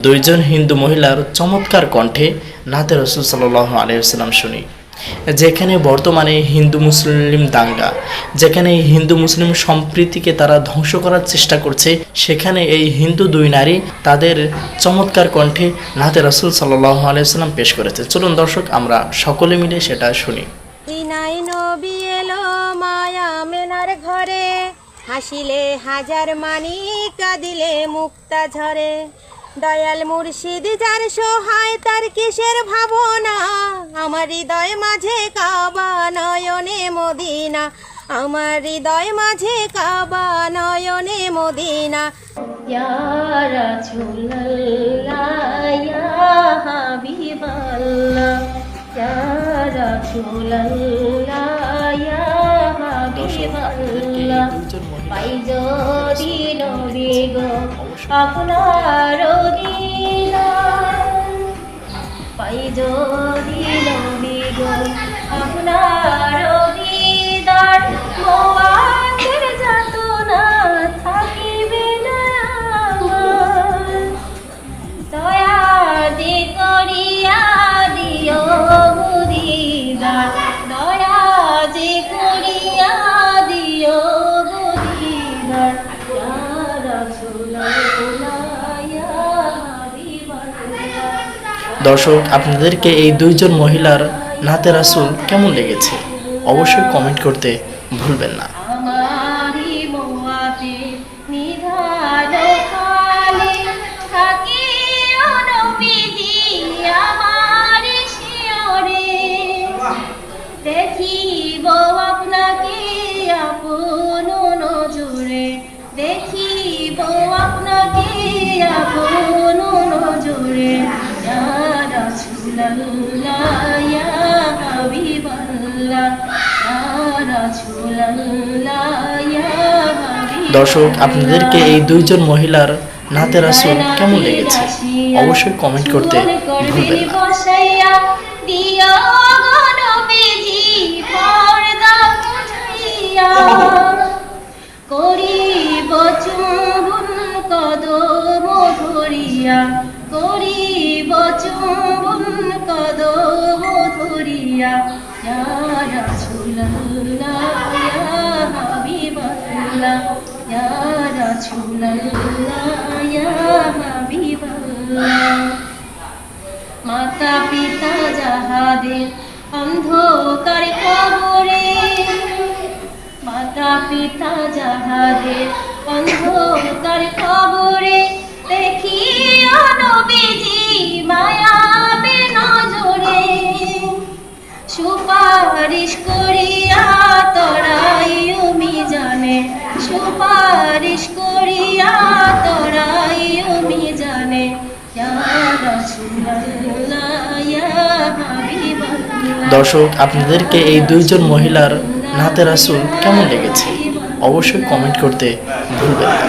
দুইজন হিন্দু মহিলার চমৎকার কণ্ঠে নাতে রাসূল সাল্লাল্লাহু আলাইহি ওয়াসাল্লাম শুনি। যেখানে বর্তমানে হিন্দু মুসলিম দাঙ্গা, যেখানে হিন্দু মুসলিম সম্প্রীতিকে তারা ধ্বংস করার চেষ্টা করছে, সেখানে এই হিন্দু দুই নারী তাদের চমৎকার কণ্ঠে নাতে রাসূল সাল্লাল্লাহু আলাইহি ওয়াসাল্লাম পেশ করেছে। চলুন দর্শক, আমরা সকলে মিলে সেটা শুনি। নাই নবী এলো মায়া মেনার ঘরে, হাসিলে হাজার মানি কাঁদিলে মুক্তা ঝরে। দয়াল মুর্শিদ যার সহায় তার কিসের ভাবনা, আমার হৃদয় মাঝে কাবা নয়নে মদিনা, আমার হৃদয় মাঝে কাবা নয়নে মদিনা। ইয়া রাসূলুল্লাহ ইয়া হাবিবাল্লাহ, ইয়া রাসূলুল্লাহ ইয়া হাবিবাল্লাহ। পাই যদি নবী গো আপনার দিদার, পাই যদি নবী গো আপনার দিদার, মোয়াতের যাতনা থাকিবে না আমার। দয়া যে করিয়া দিও দিদার, দয়া যে করিয়া দিও দিদার। ইয়া রাসূলুল্লাহ ইয়া হাবিবাল্লাহ। দর্শক, আপনাদেরকে এই দুইজন মহিলার নাতে রাসূল কেমন লেগেছে অবশ্যই কমেন্ট করতে ভুলবেন না। আমারি মোয়াতে নিধান খালি থাকি নবীজি আমার শিয়রে, দেখিব আপনাকে আপন নজরে, দেখিব আপনাকে আপন নজরে। ইয়া রাসূলুল্লাহ ইয়া হাবিবাল্লাহ, ইয়া রাসূলুল্লাহ ইয়া হাবিবাল্লাহ। দর্শক, আপনাদেরকে এই দুইজন মহিলার নাতে রাসূল কেমন লেগেছে অবশ্যই কমেন্ট করতে ভুলবেন না। বসাইয়া দিও গো নবীজি পর্দা মুছাইয়া, করিব চুম্বন কদম ধরিয়া, করিব চুম্বন কদম ধরিয়া। ইয়া রাসূলুল্লাহ ইয়া হাবিবাল্লাহ, ইয়া রাসূলুল্লাহ ইয়া হাবিবাল্লাহ। মাতা পিতা যাহাদের অন্ধকার কবরে, মাতা পিতা যাহাদের অন্ধকার কবরে, দেখিও নবীজি মায়াবে নজরে, সুপারিশ করিয়া তরাইও মিজানে, সুপারিশ করিয়া তরাইও মিজানে। ইয়া রাসূলুল্লাহ ইয়া হাবিবাল্লাহ। দর্শক, আপনাদেরকে এই দুইজন মহিলার নাতে রাসূল কেমন লেগেছে অবশ্যই কমেন্ট করতে ভুলবেন না।